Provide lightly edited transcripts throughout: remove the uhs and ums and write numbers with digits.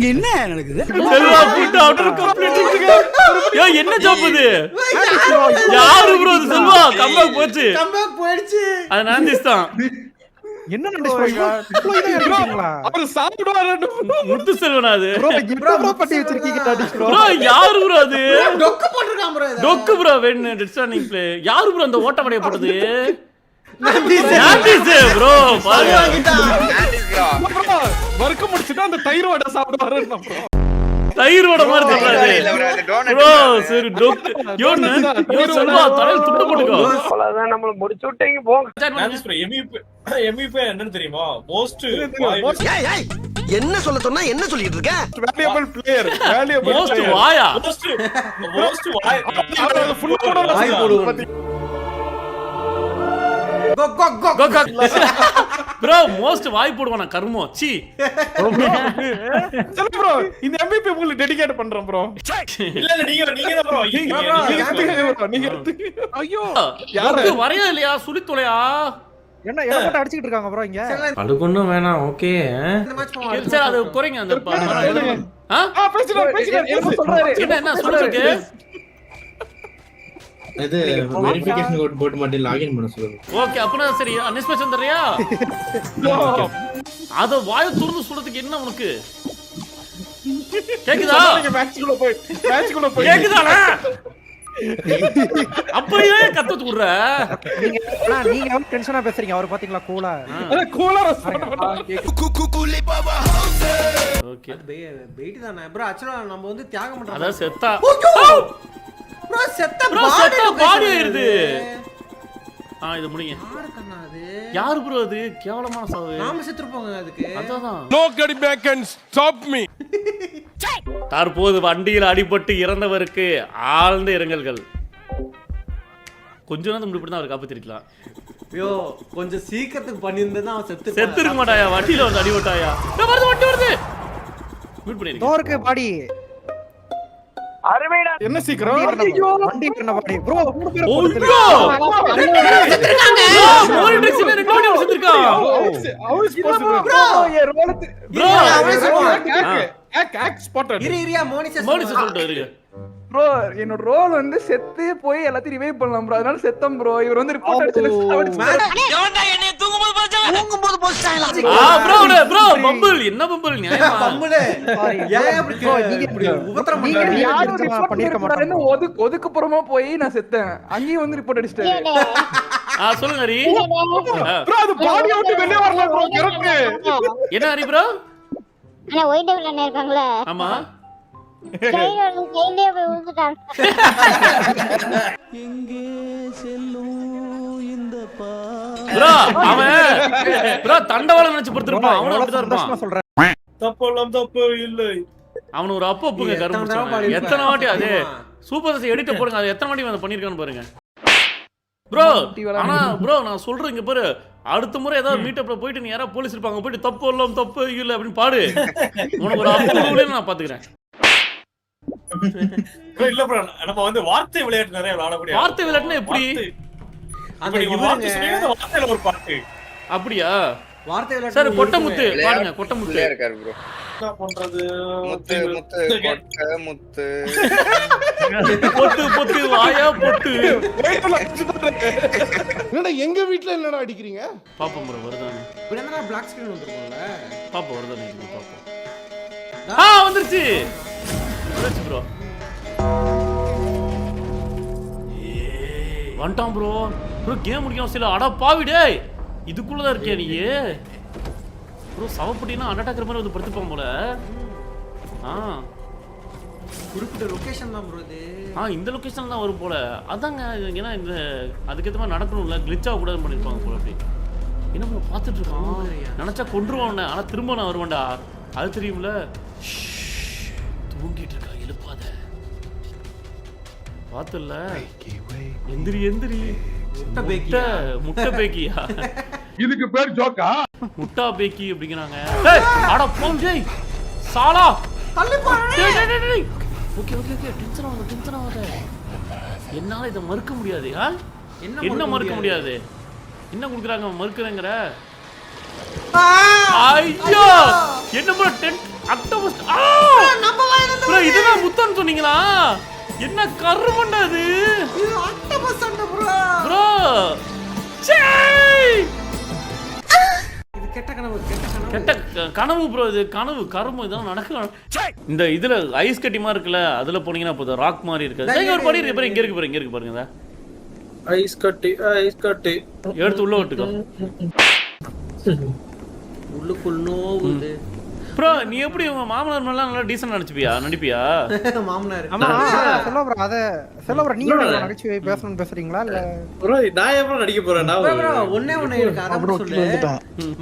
என்ன நடக்குது? என்ன ஜாப் இது? யாரு ப்ரோ இது? செல்வா கம்பேக் போச்சு. அது நான்திஸ் தான். என்ன நடந்துச்சு? அவர் சாப்பிடுவாரு. முத்து செல்வனா அது? ப்ரோ பட்டி வச்சிருக்கீங்க ப்ரோ. ப்ரோ யாரு ப்ரோ அது? டொக்கு போட்டுருக்கான் ப்ரோ. டொக்கு ப்ரோ வென் டிஸ்டார்னிங் ப்ளே. யாரு ப்ரோ அந்த ஓட்ட வடைய போட்டது? நான்திஸ் ப்ரோ பாருங்க. நான்திஸ் ப்ரோ. வர்க்க முடிச்சிட்டு அந்த தயிர் வடை சாப்பிடுவாரு ப்ரோ. தயிர் வடை மாதிரி தெரியல ப்ரோ. சரி டொக்கு யோ செல்வா தலையில துண்டு போட்டுக்கோ. அவ்வளவுதான் நம்மள முடிச்சு விட்டீங்க போங்க. நான்திஸ் ப்ரோ MVP என்னன்னு தெரியுமா? மோஸ்ட் என்ன சொல்ல சொன்னா என்ன சொல்லிட்டு இருக்க? Valuable player. மோஸ்ட் வாயா. மோஸ்ட் வாய். அவர் ஃபுல் கூட வாய் போடுவான். ப்ரோ மோஸ்ட் வாய் போடுவானா கர்மோ. சி சரி ப்ரோ இந்த MVP உங்களுக்கு டெடிகேட் பண்றோம் ப்ரோ. இல்ல நீங்க தான் ப்ரோ. நீங்க ஐயோ யாரு வரையா இல்லையா? சுழி தொலையா? என்ன என்ன போட்டு அடிச்சிட்டு இருக்காங்க ப்ரோ இங்க? அதுக்குன்னும் வேணாம். ஓகே சரி அது குறைங்க அந்த பிரசிடென்ட் என்ன சொல்றாரு? என்ன சொல்றீங்க? இது வெரிஃபிகேஷன் கோட் போட்டு மட்டும் லாகின் பண்ண சொல்லுங்க. ஓகே அப்பனா சரி அன்னிஸ்பெக்ட் வந்துறியா? அத வாயை துறந்து சொல்றதுக்கு என்ன உனக்கு கேக்குதா? மேட்ச்க்குள்ள போய் கேக்குதாடா? அப்படியே கத்தத்து குடுற. நீங்க வந்து டென்ஷனா பேசுறீங்க. அவர் பாத்தீங்களா கூலா? கூலா ரெஸ்பாண்ட் பண்ணா. ஓகே வெயிட் தானே ப்ரோ. ஆக்சுவலா நம்ம வந்து தியாகம் பண்றோம். அத செத்தா ப்ரோ செத்த பாடி ஆயிருது. இது முடிங்க. யாரு கண்ணா அது? யாரு ப்ரோ அது? கேவலமான சாவு. நாம செத்துறோம் அதுக்கு. அதான் Nobody can stop me. தற்போது வண்டியில் அடிபட்டு இறந்தவருக்கு ஆழ்ந்த இரங்கல்கள். கொஞ்ச நேரம் இப்படி தான் அவர் காப்பாத்திருக்கலாம். ஐயோ கொஞ்சம் சீக்கிரத்துக்கு பண்ணியிருந்தா அவன் செத்துருக்க மாட்டாயா? வண்டியில வந்து அடிபட்டாயா? வருது வண்டி வருது. மியூட் பண்ணிருங்க. டோருக்கு பாடி அருமைடா. என்ன சீக்கிரம் வண்டி என்ன பாடி ப்ரோ? மூணு பேர் ஓய்யோ செத்துறாங்க. மோரி ட்ரிக்ஸ் ரெண்டு வண்டி செத்துறாங்க. ஹவுஸ் ப்ரோ ஏ ரோலத்து ப்ரோ ஆக் ஸ்பாட்டட். இரியா மோனிசஸ் சொல்லிட்டு இருங்க ப்ரோ. என்னோட ரோல் வந்து செத்து போய் எல்லாத்தையும் ரிவைவ் பண்ணலாம் ப்ரோ. அதனால செத்தம் ப்ரோ. இவர் வந்து ரிப்போர்ட் அடிச்சு எவன்டா என்னைய தூங்கும்போது போஸ்டாங்களா? ப்ரோ பம்பிள் என்ன பம்பிள் நியாயமா? பம்பிள் ஏன் அப்படி நீங்க இப்படி உபத்திரம் பண்றீங்க? யாரும் ரிப்போர்ட் பண்ணிருக்க மாட்டாங்க. ஒதுக்குப்புறமா போய் நான் செத்தேன். அங்கேயும் வந்து ரிப்போர்ட் அடிச்சிட்டாரு. சொல்லுங்க ஹரி. ப்ரோ அது பாடி அவுட் வெளிய வரல ப்ரோ. கரெக்ட். என்ன ஹரி ப்ரோ? انا ஒயிட் டபுள் அண்ணா இருக்காங்களே. ஆமா கையிலே போய் ஊத்துட்டாங்க. எங்கே செல்லும் இந்த ப்ரோ அவன் ப்ரோ தண்டவாளம் நினைச்சு படுத்துறான். அவன அப்படிதான் இருப்பான். சொல்றேன். தப்பு இல்லை. அவன் ஒரு அப்பப்புங்க கரும்பு. எத்தனை வாட்டி அது சூப்பர் சஸ் எடிட் போடுங்க. அது எத்தனை வாட்டி வந்து பண்ணிருக்கான்னு பாருங்க ப்ரோ. ஆனா ப்ரோ நான் சொல்றேன் இங்க பாரு. அடுத்த முறை ஏதாவது மீட்டப்ல போயிட்டு நீ யாரா போலீஸ் இருப்பாங்க போயிட்டு தப்பு இல்ல தப்பு இல்ல அப்படின்னு பாடு. உனக்கு ஒரு அப்பூலே நான் பாத்துக்கிறேன். இல்ல ப்ரோ நம்ம வந்து வார்த்தை விளையாட்டு நிறைய விளையாடக்கூடிய. வார்த்தை விளையாட்டுனா எப்படி? அந்த வார்த்தை சொல்றது வார்த்தையில ஒரு பாட்டு. அப்படியா? வார்த்தை விளையாட்டு. சரி கொட்டமுத்து பாடுங்க. கொட்டமுத்து இருக்காரு ப்ரோ. என்ன பண்றது? முத்து முத்து கொட்ட முத்து பொட்டு பொட்டு வாயா பொட்டு. என்னடா எங்க வீட்ல என்னடா அடிக்கிறீங்க? பாப்போம் ப்ரோ வருதானே. இப்ப என்னடா பிளாக் ஸ்கிரீன் வந்துருக்கும்ல. பாப்போம் வருதானே இது பாப்போம். வந்துருச்சு. வந்துருச்சு ப்ரோ. வந்துட்டான் ப்ரோ. ப்ரோ கேம் முடிக்கணும் சில. அட பாவி டேய். இதுக்குள்ள தான் இருக்கியா நீ? ப்ரோ சவப்பட்டினா அட்டாக்கர் மாதிரி வந்து படுத்துப்பான் போல. குறிப்பிட்ட லொகேஷன் தான் ப்ரோ இது. இந்த லொகேஷன்ல தான் வரும் போல. அதாங்க ஏன்னா இந்த அதுக்கேற்ற மாதிரி நடக்கணும்ல. கிளிச் ஆக கூடாது பண்ணிருப்பாங்க போல. அப்படி என்ன ப்ரோ பார்த்துட்டு இருக்கான். நினைச்சா கொன்றுவான். ஆனா திரும்ப நான் வருவேன்டா. அது தெரியும்ல. தூங்கிட்டு இருக்கா. எழுப்பாத. பாத்துல எந்திரி எந்திரி. முட்டை பேக்கியா? இதுக்கு பேர் ஜோக்கா? முட்டா பேக்கி அப்படிங்கறாங்க. டேய் அட போன் டேய் சாலா தள்ளி போ. டேய் டேய் டேய் ஓகே ஓகே ஓகே டென்ஷன் ஆகாத. என்னால இதை மறுக்க முடியாது. என்ன மறுக்க முடியாது? என்ன குடுக்குறாங்க மறுக்கிறேங்கிற? ஐயோ என்ன ப்ரோ 10 அக்டோபர் ப்ரோ இதுதான் முத்தம் சொன்னீங்களா? என்ன கருமண்டா இது? இது அக்டோபஸ் சண்டை ப்ரோ. ப்ரோ சே இது கெட்ட கனவு கனவு ப்ரோ. இது கனவு கருமம் இதெல்லாம் நடக்கலாம். இந்த இதுல ஐஸ் கட்டி மாதிரி இருக்குல்ல அதுல போனீங்கன்னா போதும் ராக் மாதிரி இருக்கு. இங்க ஒரு படி இருக்கு பாருங்க. இங்க இருக்கு பாருங்க. ஐஸ் கட்டி எடுத்து உள்ள விட்டுக்கோ. உள்ளுக்குள் நோவுது ப்ரோ. நீ எப்படி உங்க மாமனார் மேல நல்லா டீசன்ட் நடிப்பியா? மாமனார். ஆமா செல்வா ப்ரோ அத செல்வா ப்ரோ நீங்க நடிச்சு பேசணும்னு பேசுறீங்களா இல்ல ப்ரோ நான் எப்ப நடிக்க போறேன்? ப்ரோ ஒண்ணே இருக்கு. அத மட்டும் சொல்லு.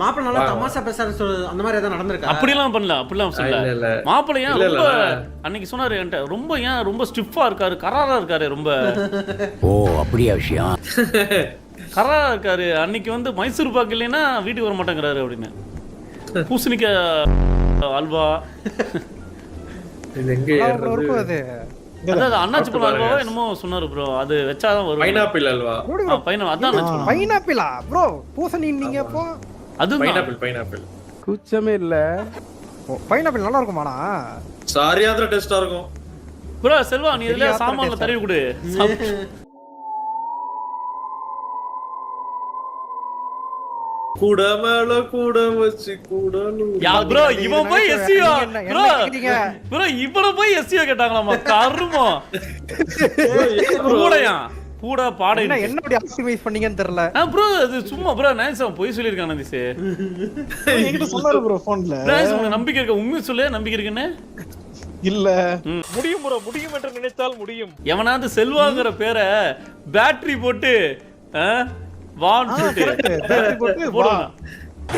மாப்பிள்ளை நல்லா தமாஷா பேசுறாரு சொல்லு. அந்த மாதிரி ஏதாவது நடந்துருக்கா? அப்படிலாம் பண்ணல. அப்படிலாம் சொல்லல. மாப்பிள்ளை ஏன் ரொம்ப அன்னைக்கு சொன்னாரு என்கிட்ட ரொம்ப ஸ்டிஃபா இருக்காரு, கராரா இருக்காரு ரொம்ப. ஓ அப்படியா விஷயம்? கராரா இருக்காரு. அன்னைக்கு வந்து மைசூர் பாக்கு இல்லைன்னா வீட்டுக்கு வர மாட்டேங்கிறாரு அப்படின்னு. பூசணிக்காய் அல்வா இது எங்க இருக்கும் அது. அதாவது அண்ணாச்சி பழம் அல்வாவோ என்னமோ சொன்னாரு ப்ரோ. அது வச்சாதான் வரும். பைனாப்பிள் அல்வா. அதான் பைனாப்பிளா ப்ரோ? பூசணி நீங்க அப்போ அது பைனாப்பிள் கூச்சமே இல்ல. பைனாப்பிள் நல்லா இருக்குமாடா? சாரியாத்ர டேஸ்டா இருக்கும் ப்ரோ. செல்வா நீ இதுல சாமான்ல தடவி கொடு. கூட மேல கூட வச்சு கூட ப்ரோ இவன் போய் எஸ்சியோ ப்ரோ இவன போய் எஸ்சியோ கேட்டாங்களாமா? கருமோ கூடயா கூட பாட என்ன அப்படி ஆப்டிமைஸ் பண்ணீங்கன்னு தெரியல ப்ரோ. அது சும்மா ப்ரோ. நைஸ் போய் சொல்லிருக்கான் நந்திஸ். என்கிட்ட சொன்னாரு ப்ரோ போன்ல. நைஸ் நம்பிக்கை இருக்க. உண்மையை சொல்லு நம்பிக்கை இருக்குன்னு. இல்ல முடியும் ப்ரோ. முடியும் என்று நினைத்தால் முடியும். எவனாவது செல்வாங்கிற பேரை பேட்டரி போட்டு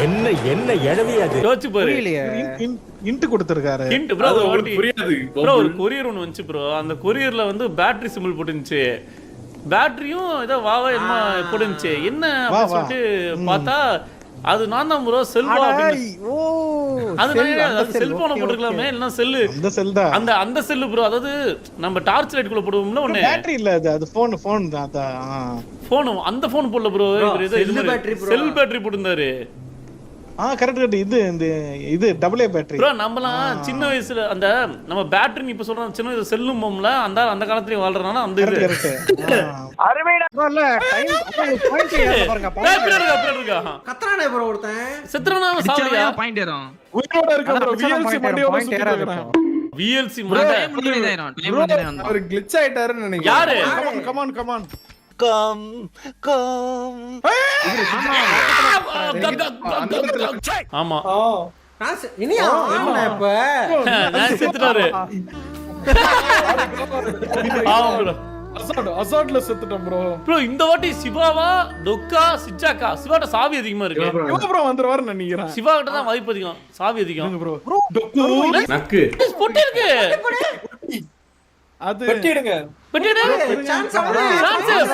என்ன என்ன எழவி அது யோசிச்சு பாரு. இன்ட் கொடுத்திருக்காரு. Hint bro. புரியாது ப்ரோ ஒரு கொரியர் ஒன்னு வந்துச்சு ப்ரோ. அந்த கொரியர்ல வந்து பேட்டரி சிம்பிள் போட்டுருந்துச்சு. பேட்டரியும் ஏதோ வாவா என்ன போட்டுருந்துச்சு. என்ன அப்படின்னு சொல்லிட்டு பார்த்தா அது நான் தான் ப்ரோ செல்வா அப்படின்னு. அது செல்போனை போட்டுக்கலாமே இல்லைன்னா செல்லு. அந்த செல் தான். அந்த செல்லு ப்ரோ. அதாவது நம்ம டார்ச் லைட் குள்ள போடுவோம்ல ஒண்ணு. பேட்டரி இல்ல அது போன் தான். போன் அந்த போன் போடல ப்ரோ. செல் பேட்டரி போட்டுருந்தாரு. கரெக்ட். இது டபுள் ஏ பேட்டரி ப்ரோ. நம்மலாம் சின்ன வயசுல அந்த நம்ம பேட்டரி இப்ப சொல்றோம் சின்ன வயசுல செல்லும் போம்ல அந்த காலத்துலயும் வாழ்றனால அந்த இது அருமைடா. இல்ல டைம் பாயிண்ட் பாருங்க. பேட்டரி இருக்கா? கத்ரானே ப்ரோ ஒருத்தன். செத்ரனா சாவலியா? பாயிண்ட் ஏறும். உயிரோட இருக்க ப்ரோ. VLC மண்டியோட சுத்திட்டு VLC மண்டை அவர் கிளிட்ச் ஆயிட்டாருன்னு நினைக்கிறேன். யாரு? கமான் ஆமா இனியா இப்ப நான் செத்துட்டாரு. ஆமா ப்ரோ. அசாட்ல செத்துட்டோம் ப்ரோ. ப்ரோ இந்த வாட்டி சிவாவா டொக்கா சிச்சாக்கா? சிவாட்ட சாவி அதிகமா இருக்கு. இவன் ப்ரோ வந்துருவாருன்னு நினைக்கிறேன். சிவா கிட்ட தான் வாய்ப்பு அதிகம், சாவி அதிகம் ப்ரோ. நக்கு பொட்டி இருக்கு. அது வெட்டிடுங்க. வெட்டிடு. சான்ஸ்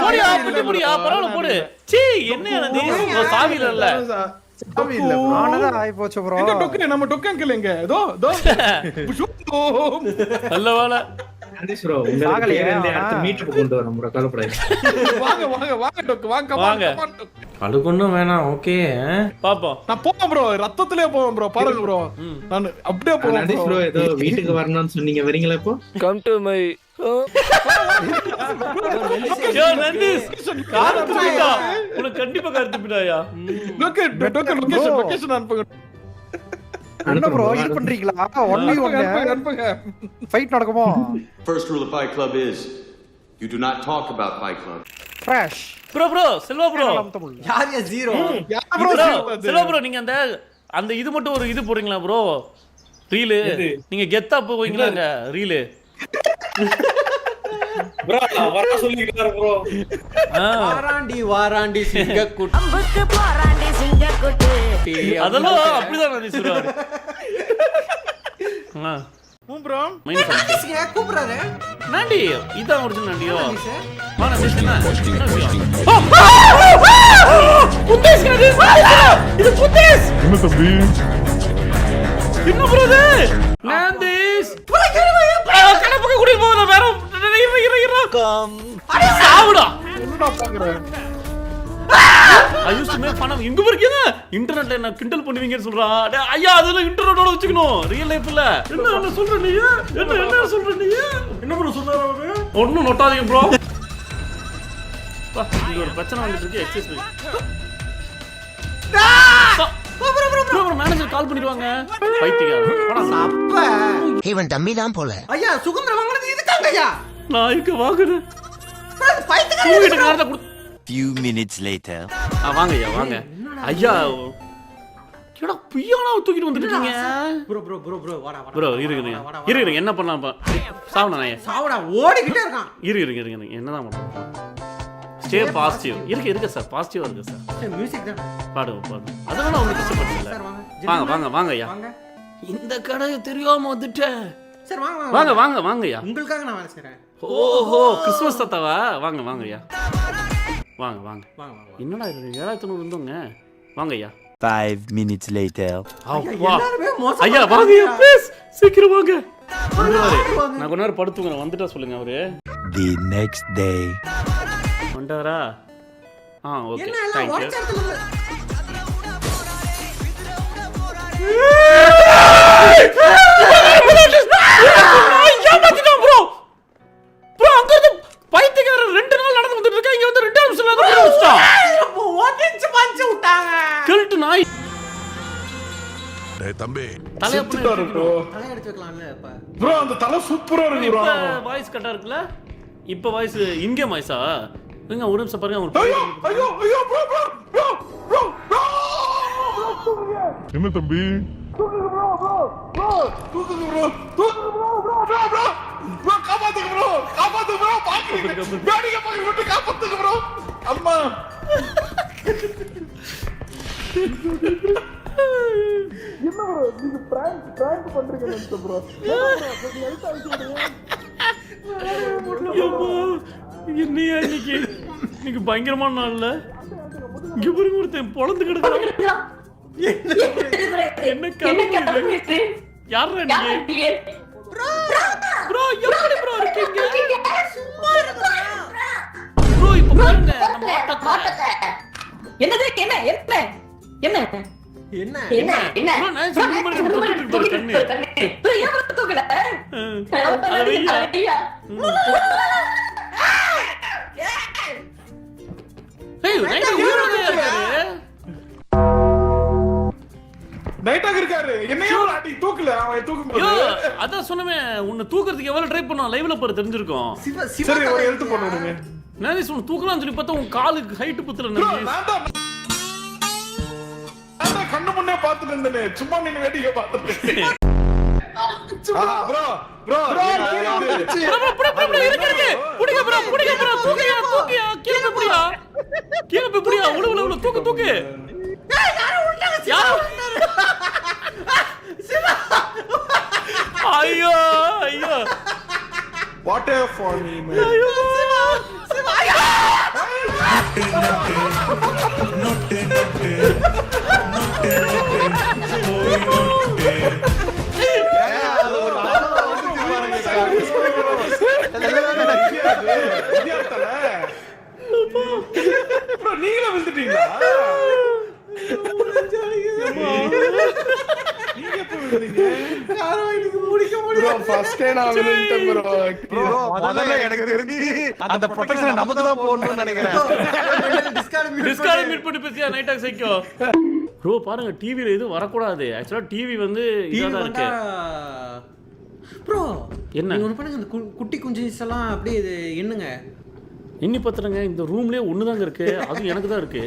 போடியா பொட்டி போடியா பரவால போடு. சீ என்ன நந்தி சாவி இல்ல. சாவி இல்ல ப்ரோ. ஆனதா ஆயி போச்சு ப்ரோ. எங்க டொக்கு நம்ம டொக்கு அங்கிள் எங்க? தோ நல்ல வேளை. நந்திஸ் ப்ரோ உங்களுக்கு தேவையான அடுத்த மீட்டர் கொண்டு வரோம் ப்ரோ. கலப்படாதீங்க. வாங்க டொக்கு வாங்க. அழுகொன்னும் வேணாம். ஓகே பாப்போம். நான் போறேன் ப்ரோ. ரத்தத்திலே போறேன் ப்ரோ. பாருங்க ப்ரோ. நான் அப்படியே போறேன். நந்திஸ் ப்ரோ ஏதோ வீட்டுக்கு வரணும்னு சொன்னீங்க. வரீங்களா இப்போ? கம் டு மை யோ நந்திஸ் கார்த்திகா உனக்கு கண்டிப்பா கார்த்திபிடாயா? லொகேஷன் அனுப்புங்க. என்ன ப்ரோ இது பண்றீங்களா? ஒன்லி ஒன் அனுப்புங்க. ஃபைட் நடக்குமோ? First rule of Fight Club is you do not talk about Fight Club. Fresh bro Selva bro. யார் ஜீரோ? ப்ரோ செல்வா ப்ரோ நீங்க அந்த இது மட்டும் ஒரு இது போடுறீங்களா ப்ரோ? ரீல் நீங்க கெத்தா போவீங்களாங்க ரீல் ப்ரோ வர சொல்லிட்டாரு ப்ரோ. வாராண்டி சிங்கக்குட்டி. அம்புக்கு போராண்டி சிங்கக்குட்டி. அதெல்லாம் அப்படிதான் நான் சொல்றாரு. ப்ரோ நந்திஸ்ங்க கூப்பிடுறாரு. நாண்டி இதான் ஒரிஜினல் நாண்டியோ. வாங்க சிஸ்டனா. புத்தேஸ் இது புத்தேஸ். என்ன தம்பி? என்ன ப்ரோ இது? நாந்திஸ் கணப்புக்கு கூடி போறோம். வேற இரு சாவுடா. என்னடா பாக்குற I used to make fun of இங்க இருக்கீங்க இன்டர்நெட்ல என்ன கிண்டல் பண்ணுவீங்கன்னு சொல்றா. டேய் ஐயா அதெல்லாம் இன்டர்நெட்டோட வச்சுக்கணும். ரியல் லைஃப்ல. என்ன சொல்ற நீ? என்ன சொல்ற நீ? என்ன ப்ரோ சொல்றாரு அவரு? ஒண்ணும் நோட்டாதீங்க ப்ரோ. இங்க ஒரு பிரச்சனை வந்துட்டு இருக்கு. எக்ஸஸ் ப்ரோ மேனேஜர் கால் பண்ணிடுவாங்க. பைத்தியக்காரன். போடா அப்ப இவன் தம்பி தான் போல. ஐயா சுகந்திரம் வாங்குனது இதுக்காங்க ஐயா. நான் இங்க வாங்குறேன். பைத்தியக்காரன். Few minutes later. வாங்க ஐயா வாங்க. ஐயா என்னடா பியானோ தூக்கிட்டு வந்துட்டீங்க. ப்ரோ வாடா ப்ரோ இருங்க என்ன பண்ணலாம் பா. சாவுடா நான். சாவுடா ஓடிக்கிட்டே இருக்கான். இருங்க என்னதான் பண்ணலாம். Stay positive. இருக்க சார் பாசிட்டிவா இருக்கு சார். மியூசிக் தான் பாடுங்க. அதனால ஒண்ணு கஷ்டப்படல. வாங்க ஐயா. இந்த கடை தெரியாம வந்துட்டேன். சார் வாங்க ஐயா. உங்களுக்காக நான் வேலை செய்றேன். ஓஹோ கிறிஸ்மஸ் தாத்தாவா. வாங்க ஐயா. வாங்க. என்னடா இது 700 இருந்தோங்க. வாங்க ஐயா. 5 minutes later. ஐயா வாங்க ஐயா ப்ளீஸ் சீக்கிரம் வாங்க. நான் கொஞ்ச நேரம் படுத்துங்க வந்துட்டா சொல்லுங்க அவரு. The next day. வந்தாரா? Okay thank you. ப்ரோ அங்க இருந்து பைத்தியக்காரன் 2 நாள் நடந்து வந்துட்டு இருக்கா. இங்க வந்து 2 நிமிஷத்துல வந்து முடிச்சிட்டான். ஓடிச்சு பஞ்சு விட்டாங்க. கில்ட் நாய். டேய் தம்பி தலைய சுத்துறாரு ப்ரோ தலை எடுத்து வைக்கலாம்ல இப்ப. ப்ரோ அந்த தலை சூப்பரா இருக்கு ப்ரோ. வாய்ஸ் கட்டா இருக்குல. இப்ப வாய்ஸ் இங்க வாய்ஸா? எங்க ஒரு நிமிஷம் பாருங்க. ஐயோ ப்ரோ என்ன தம்பி தூக்குங்க ப்ரோ காப்பாத்துங்க ப்ரோ பாக்குறீங்க பேடிங்க பாக்குறீங்க விட்டு காப்பாத்துங்க ப்ரோ. அம்மா என்ன ப்ரோ நீங்க பிராங்க் பண்றீங்க நினைச்ச ப்ரோ. என்னையா இன்னைக்கு பயங்கரமான நாள்ல இங்க பாருங்க ஒருத்தன் பொழந்து கிடக்குறான். என்ன கருமம் இது? யாரா நீங்க? ப்ரோ எப்படி ப்ரோ இருக்கீங்க? சும்மா இருங்க ப்ரோ. இப்ப பாருங்க நம்ம ஆட்டத்தை. என்னது என்ன ப்ரோ நான் சொல்லுங்க கண்ணு. ப்ரோ ஏன் தூக்கல? ஏய் நைட்டாக இருக்காரு. என்னையோ அடி தூக்கல. அவன் தூக்கும்போது அதான் சொன்னமே உன்னை தூக்குறதுக்கு எவ்வளவு ட்ரை பண்ணோம். லைவ்ல பாரு தெரிஞ்சிருக்கும். சரி ஒரு எழுத்து போட விடுங்க. நான் சொன்ன தூக்கலாம்னு சொல்லி பார்த்தா உன் காலுக்கு ஹைட் புத்துல நான் கண்ணு முன்னே பார்த்துட்டு இருந்தேன். சும்மா நின்னு வேடிக்கை பார்த்துட்டு தூக்கு. ஐயோ What a funny man. நீங்களே வந்துட்டீங்களா? நீங்க எப்ப வந்தீங்க? ப்ரோ ஃபர்ஸ்ட் டே நான் வந்துட்டேன் ப்ரோ. முதல்ல எனக்கு தெரிஞ்சு அந்த ப்ரொடெக்ஷன் நமக்கு தான் போடணும்னு நினைக்கிறேன். டிஸ்கார்ட் மீட் பண்ணி பேசியா நைட் ஆக் சைக்கோ. ப்ரோ பாருங்க டிவில இது வரக்கூடாது. ஆக்சுவலா டிவி வந்து இதா இருக்கு. ப்ரோ என்ன நீங்க ஒன்னு பண்ணுங்க. அந்த குட்டி குஞ்சிஸ் எல்லாம் அப்படியே இது என்னங்க எண்ணி பத்துறங்க. இந்த ரூம்லயே ஒண்ணுதாங்க இருக்கு. அது எனக்கு தான் இருக்கு.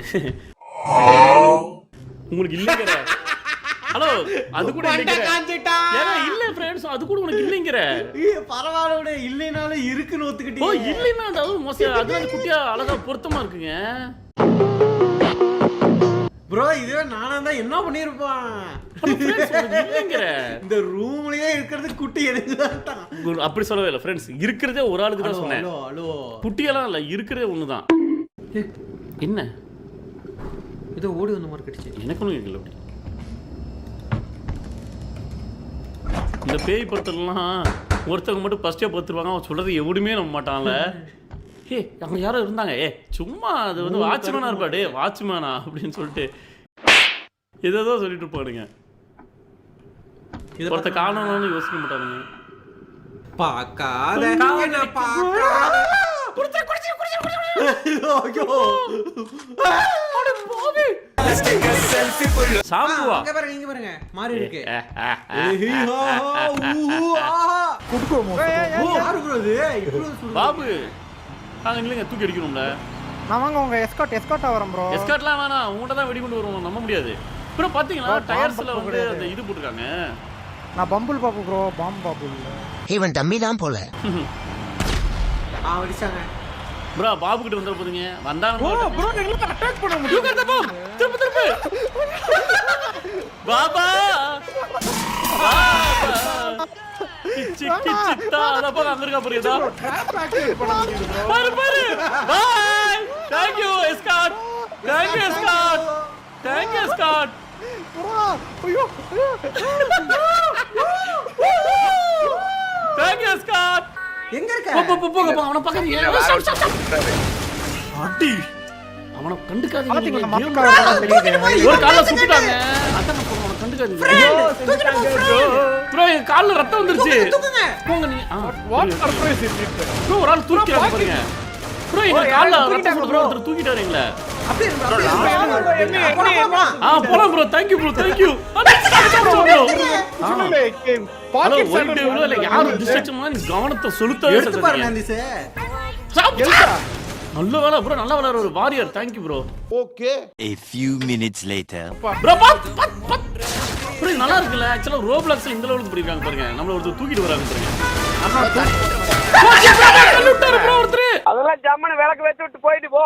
உங்களுக்கு இல்லங்கற. ஹலோ அது கூட இல்லங்கற. ஏன்னா இல்ல फ्रेंड्स அது கூட உனக்கு இல்லங்கற. பரவாயில்லை இல்லைனாலும் இருக்குன்னு ஒத்துக்கிட்டீங்க. ஓ இல்லைனா அது மோசம். அது அந்த குட்டியா அழகா பொருத்தமா இருக்குங்க. ப்ரோ இதுவே நானா தான் என்ன பண்ணிருப்பான். இல்லங்கற. இந்த ரூம்லயே இருக்குறது குட்டி எனக்கு தான். அப்படி சொல்லவே இல்ல फ्रेंड्स. இருக்குறதே ஒரு ஆளுக்கு தான் சொன்னேன். ஹலோ குட்டியெல்லாம் இல்ல இருக்குறதே ஒண்ணுதான். என்ன இது ஓடி வந்த மாதிரி கடிச்சு. எனக்கு ஒண்ணும் இல்ல. அப்படி இந்த பேய் படத்தெல்லாம் ஒருத்தவங்க மட்டும் ஃபர்ஸ்டே பார்த்துருவாங்க, அவன் சொல்றது எவனுமே நம்ப மாட்டான்ல. அங்க யாரோ இருந்தாங்க, சும்மா அது வந்து வாட்ச்மேனா இருப்பாடு, வாட்ச்மேனா அப்படின்னு சொல்லிட்டு ஏதோ சொல்லிட்டு இருப்பானுங்க. ஒருத்த காரணம்னு யோசிக்க மாட்டானுங்க. பாக்காத சாம்புவா இங்க பாருங்க மாறி இருக்கு. பாபு நாங்க இல்லைங்க தூக்கி அடிக்கணும்ல. நான் வாங்க உங்க எஸ்கார்ட் வரேன் ப்ரோ. எஸ்கார்ட்லாம் வேணாம், உங்கள்கிட்ட தான் வெடிகுண்டு வருவோம், நம்ப முடியாது. ப்ரோ பாத்தீங்களா டயர்ஸ்ல வந்து அந்த இது போட்டுருக்காங்க. நான் bumble Babu bro, bomb Babu இல்ல. இவன் தம்பி தான் போல. அடிச்சாங்க ப்ரோ. பாபு கிட்ட வந்துற போறீங்க, வந்தாங்க ப்ரோ நீங்க அட்டாக் பண்ண முடியும். திருப்பு பாபா கிச்சி கிச்சிட்டா அதப்பா அங்க இருக்கா புரியுதா? ட்ராப் ஆக்டிவேட் பண்ண முடியுது ப்ரோ. பாரு பை thank you escort, thank you escort, thank you escort. Bro ஐயோ थैंक यू எஸ்கார்ட். எங்க இருக்க? போங்க அவன பக்கத்துல அடி. அவன கண்டுக்காதீங்க. பாத்தீங்களா மக்கள் தெரியுது. ஒரு கால்ல சுட்டுட்டாங்க. அதான் அவன கண்டுக்காதீங்க. ப்ரோ என் கால்ல ரத்தம் வந்துருச்சு. போங்க நீ. What surprise is it? Bro ஒரு ஆள் தூக்கிட்டாங்க பாருங்க. ப்ரோ என் கால்ல ரத்தம் ப்ரோ ஒருத்தர் தூக்கிட்டாருங்களே. அப்படியே போலாம் bro. Thank you bro, thank you. Hello white டேவ்ல இல்ல யாரும் டிஸ்ட்ராக்ஷன் பண்ணி கவனத்தை செலுத்தவே எடுத்து பாருங்க அந்திஸ். நல்ல வேலை ப்ரோ, நல்ல வேலை ஒரு warrior. Thank you bro. Okay. A few minutes later. Bro bro நல்லா இருக்குல்ல. एक्चुअली ரோப்ளாக்ஸ்ல இந்த லெவலுக்கு பண்ணிருக்காங்க பாருங்க. நம்மள ஒருத்தர் தூக்கிட்டு வராங்க பாருங்க. அண்ணா தூக்கிட்டாரு ப்ரோ ஒருத்தர். அதெல்லாம் ஜம்மன விளக்கு வச்சு விட்டு போயிட்டு போ.